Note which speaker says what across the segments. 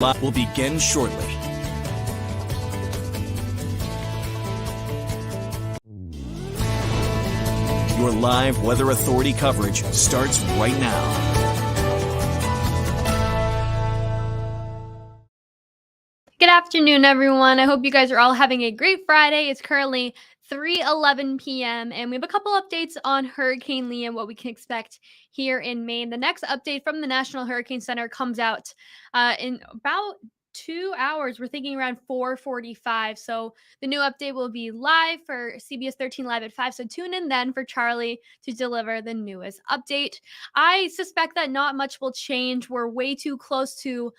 Speaker 1: will begin shortly. Your live Weather Authority coverage starts right now.
Speaker 2: Good afternoon, everyone. I hope you guys are all having a great Friday. It's currently 3:11 p.m. and we have a couple updates on Hurricane Lee and what we can expect here in Maine. The next update from the National Hurricane Center comes out in about 2 hours. We're thinking around 4:45. So the new update will be live for CBS 13 Live at 5. So tune in then for Charlie to deliver the newest update. I suspect that not much will change. We're way too close to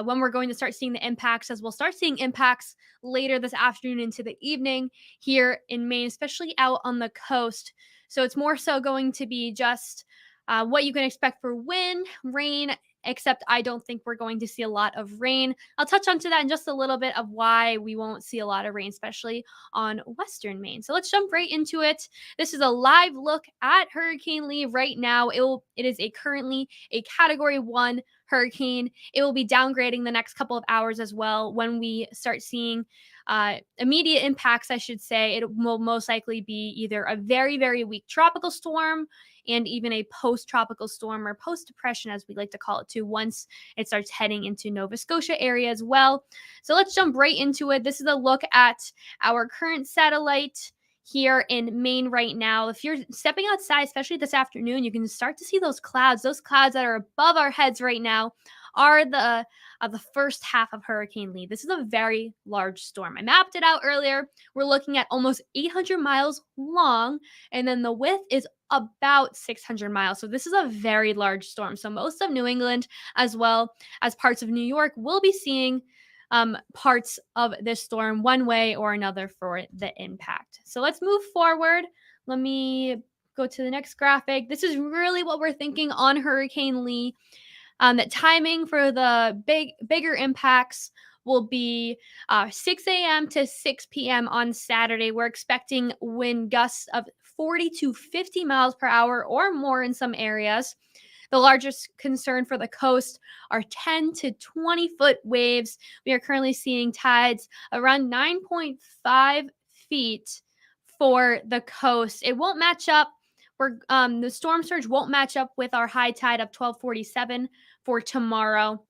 Speaker 2: when we're going to start seeing the impacts, as we'll start seeing impacts later this afternoon into the evening here in Maine, especially out on the coast. So it's more so going to be just what you can expect for wind, rain, except I don't think we're going to see a lot of rain. I'll touch on to that in just a little bit of why we won't see a lot of rain, especially on Western Maine. So let's jump right into it. This is a live look at Hurricane Lee right now. It is currently a Category 1 hurricane. It will be downgrading the next couple of hours as well when we start seeing immediate impacts, I should say. It will most likely be either a very, very weak tropical storm and even a post-tropical storm or post-depression, as we like to call it too, once it starts heading into Nova Scotia area as well. So let's jump right into it. This is a look at our current satellite here in Maine right now. If you're stepping outside, especially this afternoon, you can start to see those clouds. Those clouds that are above our heads right now are the first half of Hurricane Lee. This is a very large storm. I mapped it out earlier. We're looking at almost 800 miles long, and then the width is about 600 miles. So this is a very large storm. So most of New England, as well as parts of New York, will be seeing parts of this storm one way or another for the impact. So let's move forward. Let me go to the next graphic. This is really what we're thinking on Hurricane Lee. That timing for the bigger impacts will be 6 a.m. to 6 p.m. on Saturday. We're expecting wind gusts of 40 to 50 miles per hour or more in some areas. The largest concern for the coast are 10 to 20 foot waves. We are currently seeing tides around 9.5 feet for the coast. It won't match up. The storm surge won't match up with our high tide of 12:47 for tomorrow.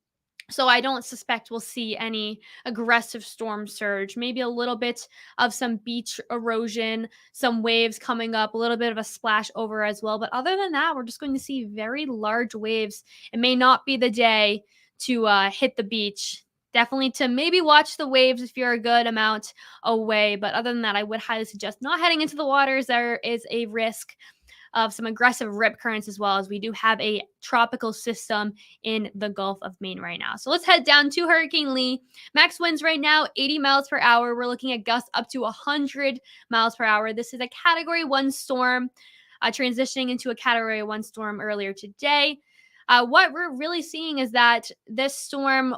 Speaker 2: So I don't suspect we'll see any aggressive storm surge. Maybe a little bit of some beach erosion, some waves coming up, a little bit of a splash over as well. But other than that, we're just going to see very large waves. It may not be the day to hit the beach. Definitely to maybe watch the waves if you're a good amount away. But other than that, I would highly suggest not heading into the waters. There is a risk of some aggressive rip currents, as well as we do have a tropical system in the Gulf of Maine right now. So let's head down to Hurricane Lee. Max winds right now 80 miles per hour. We're looking at gusts up to 100 miles per hour. This is a Category 1 storm, transitioning into a Category 1 storm earlier today. What we're really seeing is that this storm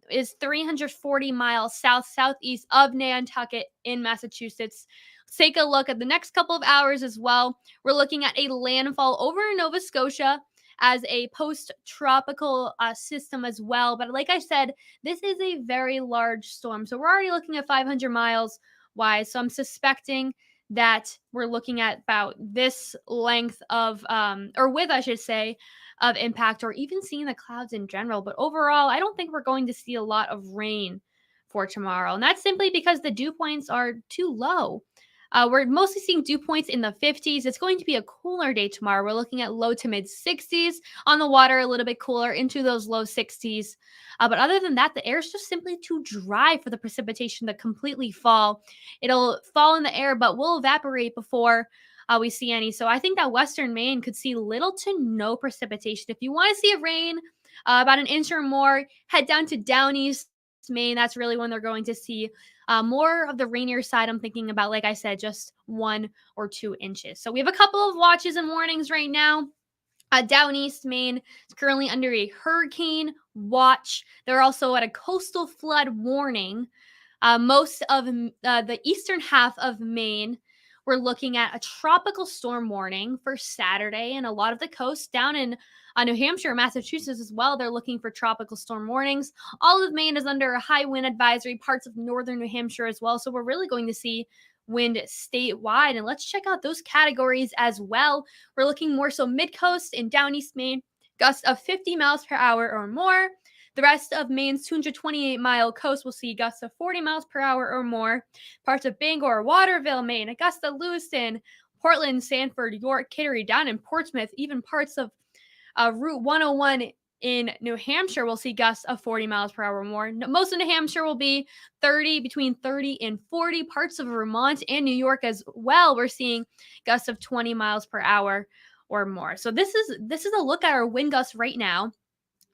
Speaker 2: is 340 miles southeast of Nantucket in Massachusetts. Let's take a look at the next couple of hours as well. We're looking at a landfall over Nova Scotia as a post-tropical system as well. But like I said, this is a very large storm. So we're already looking at 500 miles wide. So I'm suspecting that we're looking at about this length of, or width, I should say, of impact, or even seeing the clouds in general. But overall, I don't think we're going to see a lot of rain for tomorrow. And that's simply because the dew points are too low. We're mostly seeing dew points in the 50s. It's going to be a cooler day tomorrow. We're looking at low to mid 60s on the water, a little bit cooler into those low 60s. But other than that, the air is just simply too dry for the precipitation to completely fall. It'll fall in the air, but will evaporate before we see any. So I think that Western Maine could see little to no precipitation. If you want to see a rain, about an inch or more, head down to Down East Maine. That's really when they're going to see more of the rainier side. I'm thinking about, like I said, just 1 or 2 inches. So we have a couple of watches and warnings right now. Down East Maine is currently under a hurricane watch. They're also at a coastal flood warning. Most of the eastern half of Maine we're looking at a tropical storm warning for Saturday, and a lot of the coast down in New Hampshire, Massachusetts as well. They're looking for tropical storm warnings. All of Maine is under a high wind advisory, parts of northern New Hampshire as well. So we're really going to see wind statewide. And let's check out those categories as well. We're looking more so mid coast and down east Maine, gusts of 50 miles per hour or more. The rest of Maine's 228-mile coast will see gusts of 40 miles per hour or more. Parts of Bangor, Waterville, Maine, Augusta, Lewiston, Portland, Sanford, York, Kittery, down in Portsmouth, even parts of Route 101 in New Hampshire will see gusts of 40 miles per hour or more. Most of New Hampshire will be between 30 and 40. Parts of Vermont and New York as well, we're seeing gusts of 20 miles per hour or more. So this is a look at our wind gusts right now.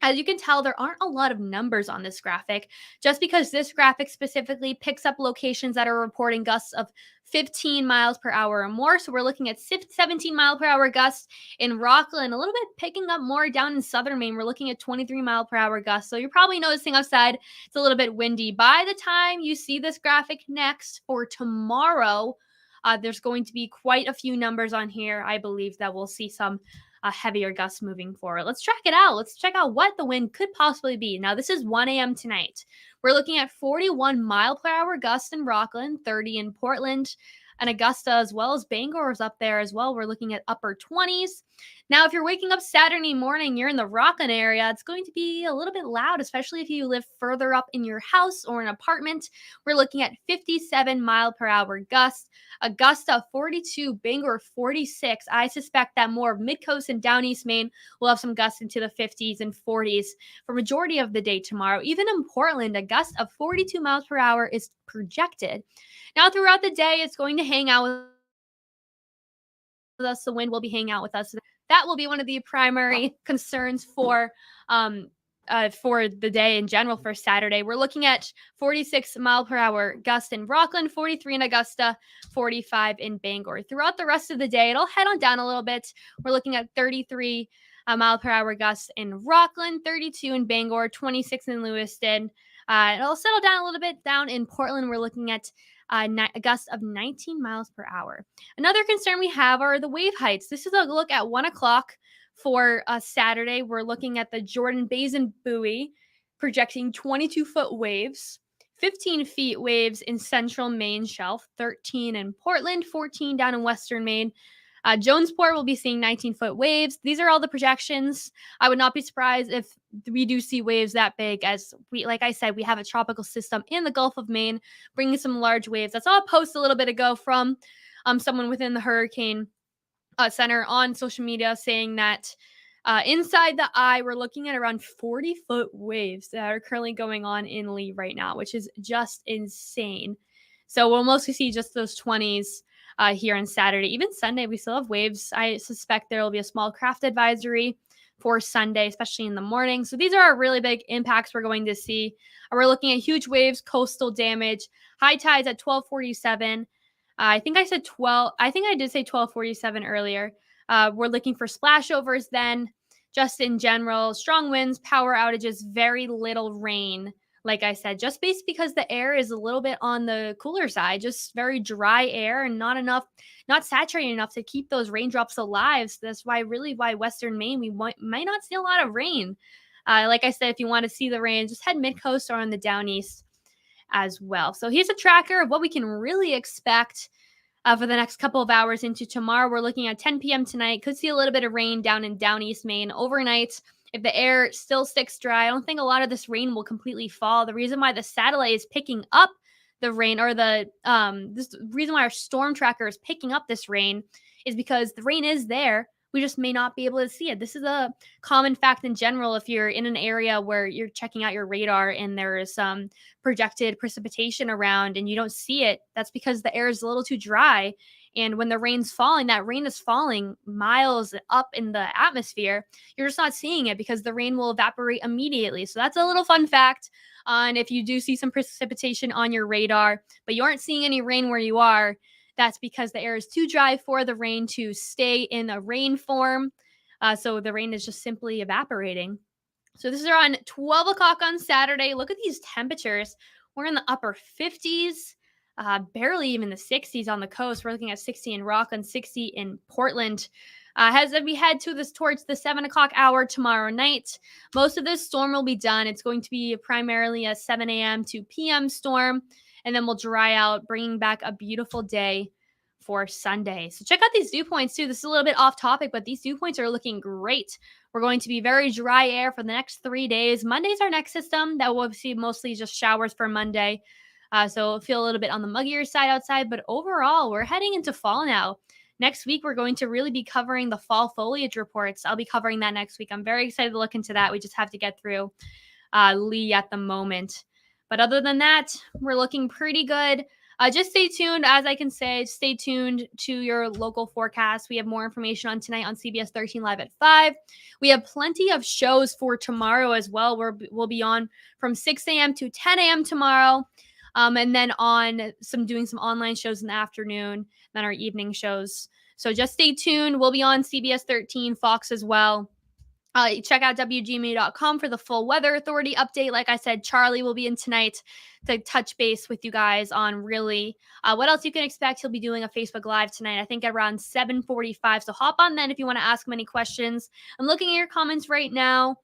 Speaker 2: As you can tell, there aren't a lot of numbers on this graphic, just because this graphic specifically picks up locations that are reporting gusts of 15 miles per hour or more. So we're looking at 17 mile per hour gusts in Rockland, a little bit picking up more down in southern Maine. We're looking at 23 mile per hour gusts. So you're probably noticing outside it's a little bit windy. By the time you see this graphic next for tomorrow, there's going to be quite a few numbers on here. I believe that we'll see some heavier gusts moving forward. Let's track it out. Let's check out what the wind could possibly be. Now, this is 1 a.m. tonight. We're looking at 41 mile per hour gusts in Rockland, 30 in Portland, and Augusta, as well as Bangor is up there as well. We're looking at upper 20s. Now, if you're waking up Saturday morning, you're in the Rockland area, it's going to be a little bit loud, especially if you live further up in your house or an apartment. We're looking at 57 mile per hour gusts. Augusta 42, Bangor 46. I suspect that more of mid-coast and down east Maine will have some gusts into the 50s and 40s for majority of the day tomorrow. Even in Portland, a gust of 42 miles per hour is projected. Now, throughout the day, it's going to hang out with us. The wind will be hanging out with us. That will be one of the primary concerns for the day in general for Saturday. We're looking at 46 mile per hour gust in Rockland, 43 in Augusta, 45 in Bangor. Throughout the rest of the day, it'll head on down a little bit. We're looking at 33 mile per hour gusts in Rockland, 32 in Bangor, 26 in Lewiston. It'll settle down a little bit down in Portland. We're looking at a gust of 19 miles per hour. Another concern we have are the wave heights. This is a look at 1 o'clock for Saturday. We're looking at the Jordan Basin buoy, projecting 22-foot waves, 15 feet waves in central Maine shelf, 13 in Portland, 14 down in western Maine. Jonesport will be seeing 19-foot waves. These are all the projections. I would not be surprised if we do see waves that big, as like I said, we have a tropical system in the Gulf of Maine bringing some large waves. I saw a post a little bit ago from someone within the Hurricane Center on social media saying that inside the eye, we're looking at around 40-foot waves that are currently going on in Lee right now, which is just insane. So we'll mostly see just those 20s here on Saturday. Even Sunday, we still have waves. I suspect there will be a small craft advisory for Sunday, especially in the morning. So these are our really big impacts we're going to see. We're looking at huge waves, coastal damage, high tides at 12:47. I think I said 12. I think I did say 12:47 earlier. We're looking for splashovers then. Just in general, strong winds, power outages, very little rain. Like I said, just based because the air is a little bit on the cooler side, just very dry air and not saturated enough to keep those raindrops alive. So that's why Western Maine, we might not see a lot of rain. Like I said, if you want to see the rain, just head mid-coast or on the down east as well. So here's a tracker of what we can really expect for the next couple of hours into tomorrow. We're looking at 10 p.m. tonight. Could see a little bit of rain down in down east Maine overnight. If the air still sticks dry, I don't think a lot of this rain will completely fall. The reason why the satellite is picking up the rain, or the reason why our storm tracker is picking up this rain, is because the rain is there. We just may not be able to see it. This is a common fact in general. If you're in an area where you're checking out your radar and there is some projected precipitation around and you don't see it, that's because the air is a little too dry. And when the rain's falling, that rain is falling miles up in the atmosphere. You're just not seeing it because the rain will evaporate immediately. So that's a little fun fact on if you do see some precipitation on your radar, but you aren't seeing any rain where you are. That's because the air is too dry for the rain to stay in a rain form. So the rain is just simply evaporating. So this is around 12 o'clock on Saturday. Look at these temperatures. We're in the upper 50s. barely even the 60s on the coast. We're looking at 60 in Rockland, 60 in Portland. As we head towards the 7 o'clock hour tomorrow night, most of this storm will be done. It's going to be primarily a 7 a.m. to p.m. storm, and then we'll dry out, bringing back a beautiful day for Sunday. So check out these dew points too. This is a little bit off topic, but these dew points are looking great. We're going to be very dry air for the next 3 days. Monday's our next system that we'll see mostly just showers for Monday. So it'll feel a little bit on the muggier side outside, but overall, we're heading into fall now. Next week, we're going to really be covering the fall foliage reports. I'll be covering that next week. I'm very excited to look into that. We just have to get through Lee at the moment. But other than that, we're looking pretty good. Just stay tuned. As I can say, stay tuned to your local forecast. We have more information on tonight on CBS 13 Live at 5. We have plenty of shows for tomorrow as well. We'll be on from 6 a.m. to 10 a.m. tomorrow. And then doing some online shows in the afternoon, then our evening shows. So just stay tuned. We'll be on CBS 13, Fox as well. Check out WGMA.com for the full Weather Authority update. Like I said, Charlie will be in tonight to touch base with you guys on really what else you can expect. He'll be doing a Facebook Live tonight, I think around 7:45. So hop on then if you want to ask him any questions. I'm looking at your comments right now.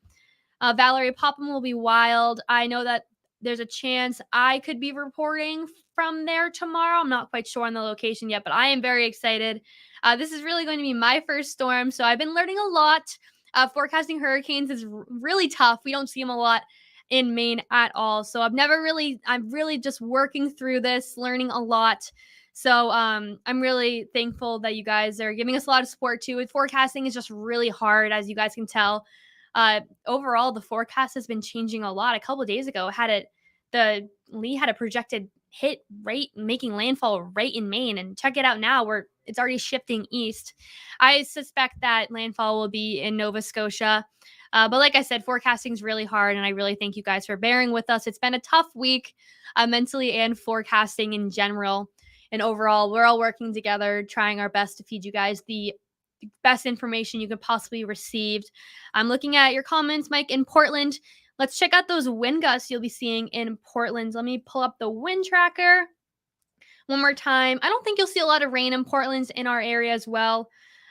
Speaker 2: Valerie Popham will be wild. I know that there's a chance I could be reporting from there tomorrow. I'm not quite sure on the location yet, but I am very excited. This is really going to be my first storm, so I've been learning a lot. Forecasting hurricanes is really tough. We don't see them a lot in Maine at all. So I'm really just working through this, learning a lot. So I'm really thankful that you guys are giving us a lot of support too. With forecasting is just really hard, as you guys can tell. Overall, the forecast has been changing a lot. A couple of days ago, Lee had a projected hit rate making landfall right in Maine, and check it out now where it's already shifting east. I suspect that landfall will be in Nova Scotia. But like I said, forecasting is really hard, and I really thank you guys for bearing with us. It's been a tough week, mentally and forecasting in general. And overall, we're all working together, trying our best to feed you guys the best information you could possibly receive. I'm looking at your comments, Mike, in Portland. Let's check out those wind gusts you'll be seeing in Portland. Let me pull up the wind tracker one more time. I don't think you'll see a lot of rain in Portland in our area as well.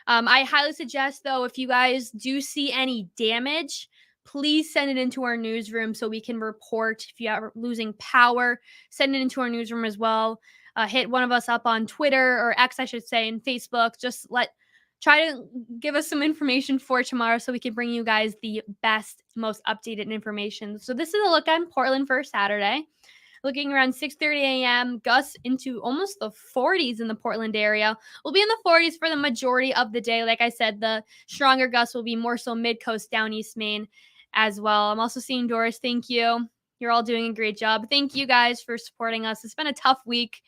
Speaker 2: I highly suggest, though, if you guys do see any damage, please send it into our newsroom so we can report. If you are losing power, send it into our newsroom as well. Hit one of us up on Twitter, or X, I should say, and Facebook. Just try to give us some information for tomorrow so we can bring you guys the best, most updated information. So this is a look at Portland for Saturday. Looking around 6:30 a.m., gusts into almost the 40s in the Portland area. We'll be in the 40s for the majority of the day. Like I said, the stronger gusts will be more so mid-coast down East Maine as well. I'm also seeing Doris. Thank you. You're all doing a great job. Thank you guys for supporting us. It's been a tough week.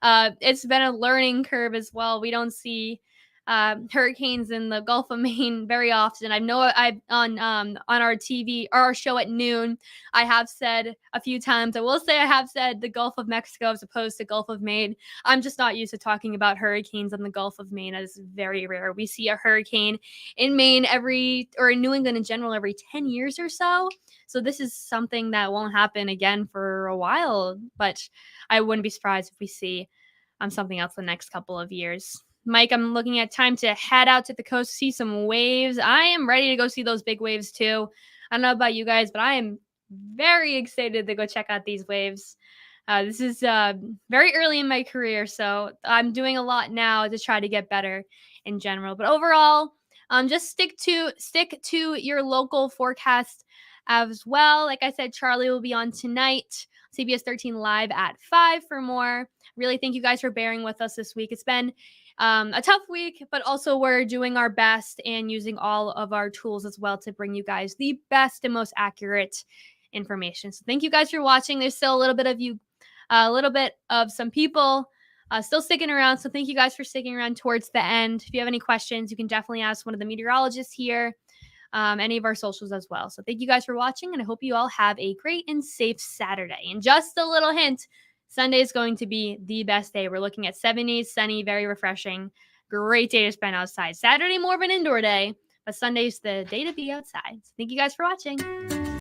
Speaker 2: It's been a learning curve as well. We don't see hurricanes in the Gulf of Maine very often. I know I've on our TV or our show at noon, I have said a few times, I will say I have said the Gulf of Mexico as opposed to Gulf of Maine. I'm just not used to talking about hurricanes on the Gulf of Maine. That is very rare. We see a hurricane in Maine or in New England in general every 10 years or so. So this is something that won't happen again for a while, but I wouldn't be surprised if we see something else the next couple of years. Mike, I'm looking at time to head out to the coast, see some waves. I am ready to go see those big waves too. I don't know about you guys, but I am very excited to go check out these waves. This is very early in my career, so I'm doing a lot now to try to get better in general. But overall, just stick to your local forecast as well. Like I said, Charlie will be on tonight, CBS 13 Live at 5 for more. Really thank you guys for bearing with us this week. It's been a tough week, but also we're doing our best and using all of our tools as well to bring you guys the best and most accurate information. So thank you guys for watching. There's still a little bit of some people still sticking around. So thank you guys for sticking around towards the end. If you have any questions, you can definitely ask one of the meteorologists here, any of our socials as well. So thank you guys for watching, and I hope you all have a great and safe Saturday. And just a little hint, Sunday is going to be the best day. We're looking at 70s, sunny, very refreshing. Great day to spend outside. Saturday, more of an indoor day, but Sunday's the day to be outside. So thank you guys for watching.